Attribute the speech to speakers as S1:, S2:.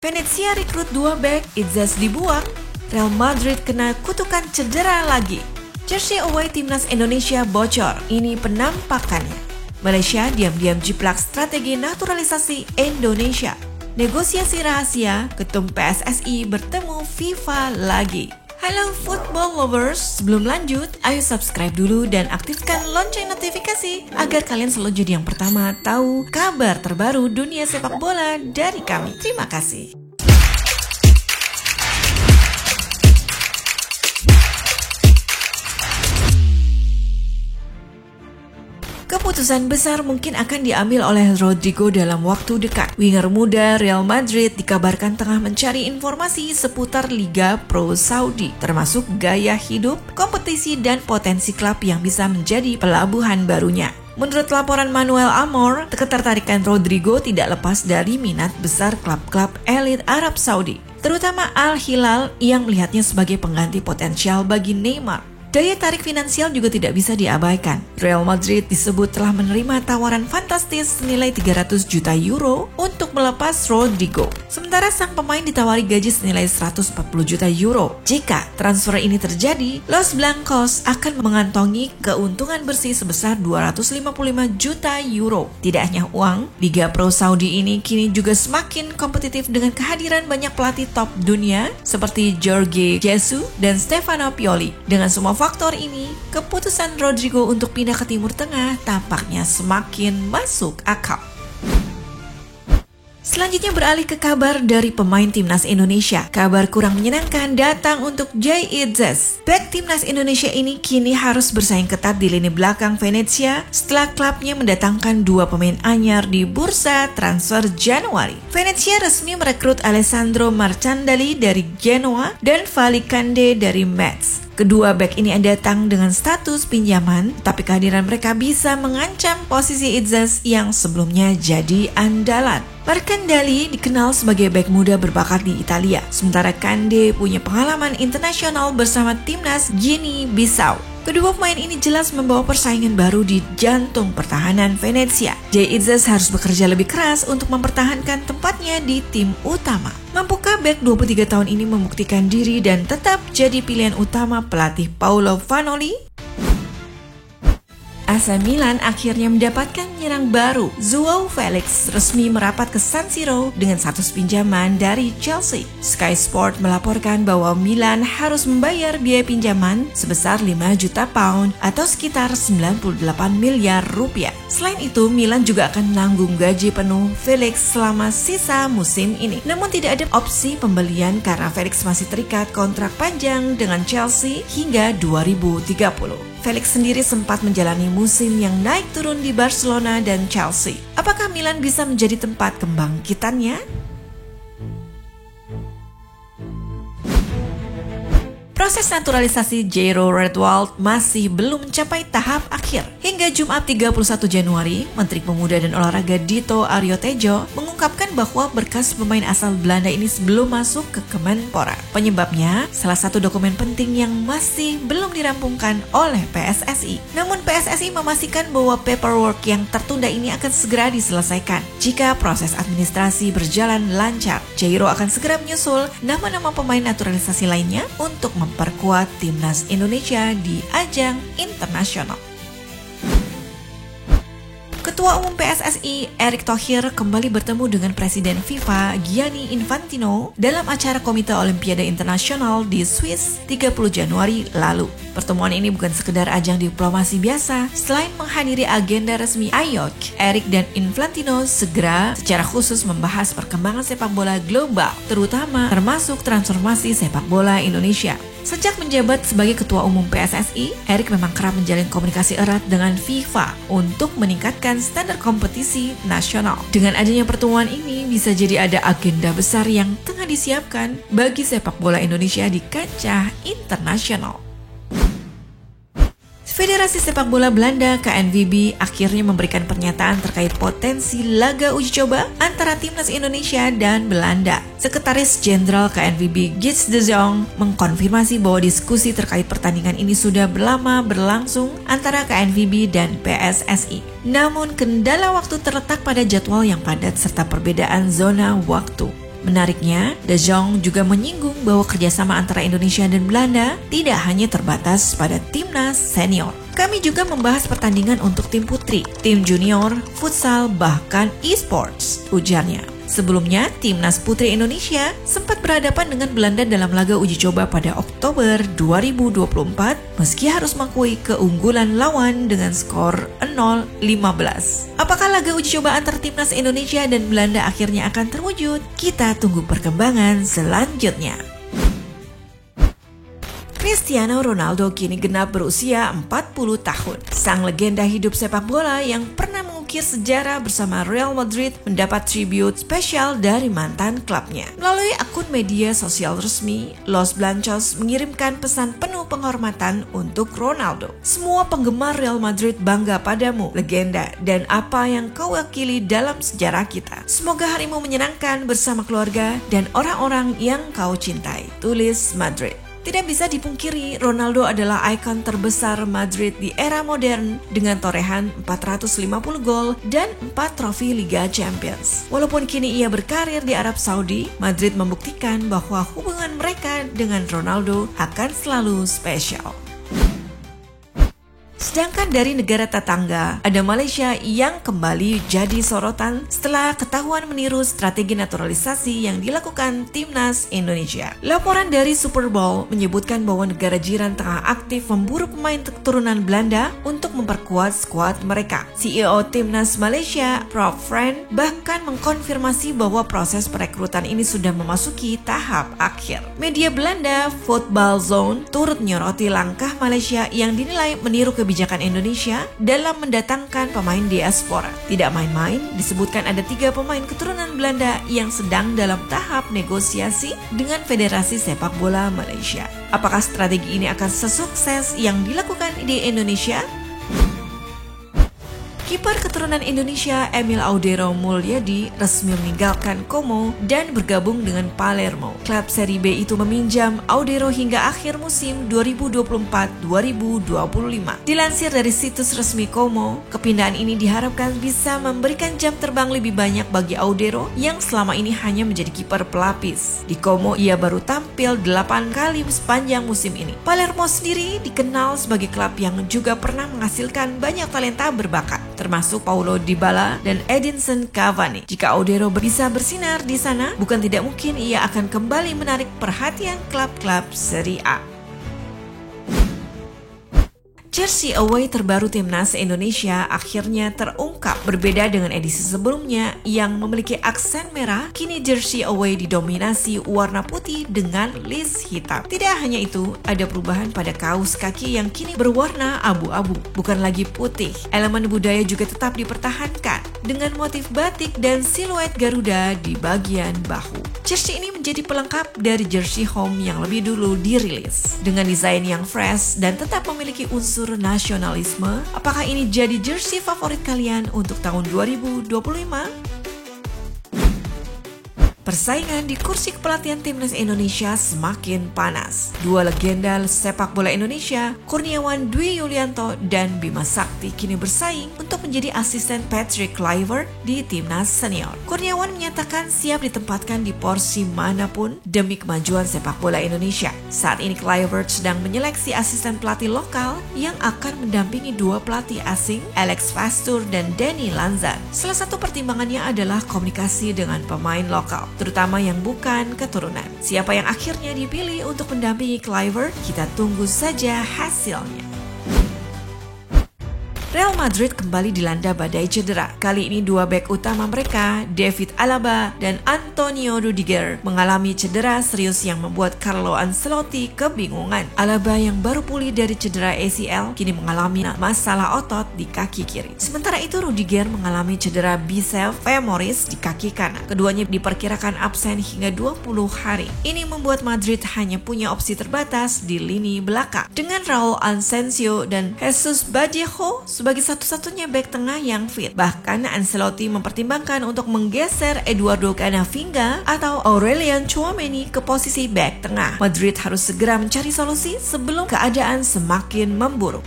S1: Venezia rekrut 2 bek, Itzes dibuang, Real Madrid kena kutukan cedera lagi. Jersey away timnas Indonesia bocor, ini penampakannya. Malaysia diam-diam jiplak strategi naturalisasi Indonesia. Negosiasi rahasia, ketum PSSI bertemu FIFA lagi. Halo football lovers, sebelum lanjut, ayo subscribe dulu dan aktifkan lonceng notifikasi agar kalian selalu jadi yang pertama tahu kabar terbaru dunia sepak bola dari kami. Terima kasih. Keputusan besar mungkin akan diambil oleh Rodrigo dalam waktu dekat. Winger muda Real Madrid dikabarkan tengah mencari informasi seputar Liga Pro Saudi, termasuk gaya hidup, kompetisi, dan potensi klub yang bisa menjadi pelabuhan barunya. Menurut laporan Manuel Amor, ketertarikan Rodrigo tidak lepas dari minat besar klub-klub elit Arab Saudi, terutama Al Hilal yang melihatnya sebagai pengganti potensial bagi Neymar. Daya tarik finansial juga tidak bisa diabaikan. Real Madrid disebut telah menerima tawaran fantastis senilai 300 juta euro untuk melepas Rodrigo. Sementara sang pemain ditawari gaji senilai 140 juta euro. Jika transfer ini terjadi, Los Blancos akan mengantongi keuntungan bersih sebesar 255 juta euro. Tidak hanya uang, Liga Pro Saudi ini kini juga semakin kompetitif dengan kehadiran banyak pelatih top dunia seperti Jorge Jesus dan Stefano Pioli. Dengan semua faktor ini, keputusan Rodrigo untuk pindah ke Timur Tengah tampaknya semakin masuk akal. Selanjutnya beralih ke kabar dari pemain timnas Indonesia. Kabar kurang menyenangkan datang untuk Jay Itzes. Bek timnas Indonesia ini kini harus bersaing ketat di lini belakang Venezia setelah klubnya mendatangkan 2 pemain anyar di bursa transfer Januari. Venezia resmi merekrut Alessandro Marchandali dari Genoa dan Fali Kande dari Metz. Kedua bek ini datang dengan status pinjaman, tapi kehadiran mereka bisa mengancam posisi Itzes yang sebelumnya jadi andalan. Marchandali dikenal sebagai bek muda berbakat di Italia, sementara Kande punya pengalaman internasional bersama timnas Guinea-Bissau. Kedua pemain ini jelas membawa persaingan baru di jantung pertahanan Venezia. Jay Itzes harus bekerja lebih keras untuk mempertahankan tempatnya di tim utama. Mampukah bek 23 tahun ini membuktikan diri dan tetap jadi pilihan utama pelatih Paulo Vanoli? AC Milan akhirnya mendapatkan penyerang baru. Joao Felix resmi merapat ke San Siro dengan status pinjaman dari Chelsea. Sky Sport melaporkan bahwa Milan harus membayar biaya pinjaman sebesar 5 juta pound atau sekitar 98 miliar rupiah. Selain itu, Milan juga akan menanggung gaji penuh Felix selama sisa musim ini. Namun tidak ada opsi pembelian karena Felix masih terikat kontrak panjang dengan Chelsea hingga 2030. Felix sendiri sempat menjalani musim yang naik turun di Barcelona dan Chelsea. Apakah Milan bisa menjadi tempat kebangkitannya? Proses naturalisasi Jairo Redwald masih belum mencapai tahap akhir. Hingga Jumat 31 Januari, Menteri Pemuda dan Olahraga Dito Aryo Tejo mengungkapkan bahwa berkas pemain asal Belanda ini belum masuk ke Kemenpora. Penyebabnya, salah satu dokumen penting yang masih belum dirampungkan oleh PSSI. Namun PSSI memastikan bahwa paperwork yang tertunda ini akan segera diselesaikan. Jika proses administrasi berjalan lancar, Jairo akan segera menyusul nama-nama pemain naturalisasi lainnya untuk memperkuat timnas Indonesia di ajang internasional. Ketua Umum PSSI Erick Thohir kembali bertemu dengan Presiden FIFA Gianni Infantino dalam acara Komite Olimpiade Internasional di Swiss 30 Januari lalu. Pertemuan ini bukan sekedar ajang diplomasi biasa. Selain menghadiri agenda resmi IOC, Erick dan Infantino segera secara khusus membahas perkembangan sepak bola global, terutama termasuk transformasi sepak bola Indonesia. Sejak menjabat sebagai Ketua Umum PSSI, Erick memang kerap menjalin komunikasi erat dengan FIFA untuk meningkatkan standar kompetisi nasional. Dengan adanya pertemuan ini, bisa jadi ada agenda besar yang tengah disiapkan bagi sepak bola Indonesia di kancah internasional. Federasi Sepak Bola Belanda KNVB akhirnya memberikan pernyataan terkait potensi laga uji coba antara timnas Indonesia dan Belanda. Sekretaris Jenderal KNVB Gids de Jong mengkonfirmasi bahwa diskusi terkait pertandingan ini sudah lama berlangsung antara KNVB dan PSSI. Namun kendala waktu terletak pada jadwal yang padat serta perbedaan zona waktu. Menariknya, De Jong juga menyinggung bahwa kerjasama antara Indonesia dan Belanda tidak hanya terbatas pada timnas senior. Kami juga membahas pertandingan untuk tim putri, tim junior, futsal, bahkan e-sports, ujarnya. Sebelumnya, timnas putri Indonesia sempat berhadapan dengan Belanda dalam laga uji coba pada Oktober 2024 meski harus mengakui keunggulan lawan dengan skor 0-15. Apakah laga uji coba antar timnas Indonesia dan Belanda akhirnya akan terwujud? Kita tunggu perkembangan selanjutnya. Cristiano Ronaldo kini genap berusia 40 tahun. Sang legenda hidup sepak bola yang pernah mengukir sejarah bersama Real Madrid mendapat tribute spesial dari mantan klubnya. Melalui akun media sosial resmi, Los Blancos mengirimkan pesan penuh penghormatan untuk Ronaldo. Semua penggemar Real Madrid bangga padamu, legenda, dan apa yang kau wakili dalam sejarah kita. Semoga harimu menyenangkan bersama keluarga dan orang-orang yang kau cintai. Tulis Madrid. Tidak bisa dipungkiri, Ronaldo adalah ikon terbesar Madrid di era modern dengan torehan 450 gol dan 4 trofi Liga Champions. Walaupun kini ia berkarir di Arab Saudi, Madrid membuktikan bahwa hubungan mereka dengan Ronaldo akan selalu spesial. Sedangkan dari negara tetangga, ada Malaysia yang kembali jadi sorotan setelah ketahuan meniru strategi naturalisasi yang dilakukan timnas Indonesia. Laporan dari Super Bowl menyebutkan bahwa negara jiran tengah aktif memburu pemain keturunan Belanda untuk memperkuat skuad mereka. CEO timnas Malaysia, Prof. Fran, bahkan mengkonfirmasi bahwa proses perekrutan ini sudah memasuki tahap akhir. Media Belanda, Football Zone, turut menyoroti langkah Malaysia yang dinilai meniru kebijakan Indonesia dalam mendatangkan pemain diaspora. Tidak main-main, disebutkan ada 3 pemain keturunan Belanda yang sedang dalam tahap negosiasi dengan Federasi Sepak Bola Malaysia. Apakah strategi ini akan sesukses yang dilakukan di Indonesia? Kiper keturunan Indonesia Emil Audero Mulyadi resmi meninggalkan Como dan bergabung dengan Palermo. Klub Serie B itu meminjam Audero hingga akhir musim 2024-2025. Dilansir dari situs resmi Como, kepindahan ini diharapkan bisa memberikan jam terbang lebih banyak bagi Audero yang selama ini hanya menjadi kiper pelapis. Di Como, ia baru tampil 8 kali sepanjang musim ini. Palermo sendiri dikenal sebagai klub yang juga pernah menghasilkan banyak talenta berbakat, termasuk Paulo Dybala dan Edinson Cavani. Jika Audero bisa bersinar di sana, bukan tidak mungkin ia akan kembali menarik perhatian klub-klub Serie A. Jersey away terbaru timnas Indonesia akhirnya terungkap. Berbeda dengan edisi sebelumnya yang memiliki aksen merah, kini jersey away didominasi warna putih dengan list hitam. Tidak hanya itu, ada perubahan pada kaos kaki yang kini berwarna abu-abu, bukan lagi putih. Elemen budaya juga tetap dipertahankan dengan motif batik dan siluet Garuda di bagian bahu. Jersey ini menjadi pelengkap dari jersey home yang lebih dulu dirilis. Dengan desain yang fresh dan tetap memiliki unsur nasionalisme, apakah ini jadi jersey favorit kalian untuk tahun 2025? Persaingan di kursi kepelatihan timnas Indonesia semakin panas. 2 legenda sepak bola Indonesia, Kurniawan Dwi Yulianto dan Bima Sakti, kini bersaing untuk menjadi asisten Patrick Kluivert di timnas senior. Kurniawan menyatakan siap ditempatkan di porsi manapun demi kemajuan sepak bola Indonesia. Saat ini Kluivert sedang menyeleksi asisten pelatih lokal yang akan mendampingi 2 pelatih asing, Alex Pastur dan Denny Lanzan. Salah satu pertimbangannya adalah komunikasi dengan pemain lokal, terutama yang bukan keturunan. Siapa yang akhirnya dipilih untuk mendampingi Kluivert, kita tunggu saja hasilnya. Real Madrid kembali dilanda badai cedera. Kali ini 2 bek utama mereka, David Alaba dan Antonio Rudiger, mengalami cedera serius yang membuat Carlo Ancelotti kebingungan. Alaba yang baru pulih dari cedera ACL kini mengalami masalah otot di kaki kiri. Sementara itu Rudiger mengalami cedera biceps femoris di kaki kanan. Keduanya diperkirakan absen hingga 20 hari. Ini membuat Madrid hanya punya opsi terbatas di lini belakang dengan Raul Asensio dan Jesus Vallejo sebagai satu-satunya bek tengah yang fit. Bahkan Ancelotti mempertimbangkan untuk menggeser Eduardo Camavinga atau Aurelian Tchouameni ke posisi bek tengah. Madrid harus segera mencari solusi sebelum keadaan semakin memburuk.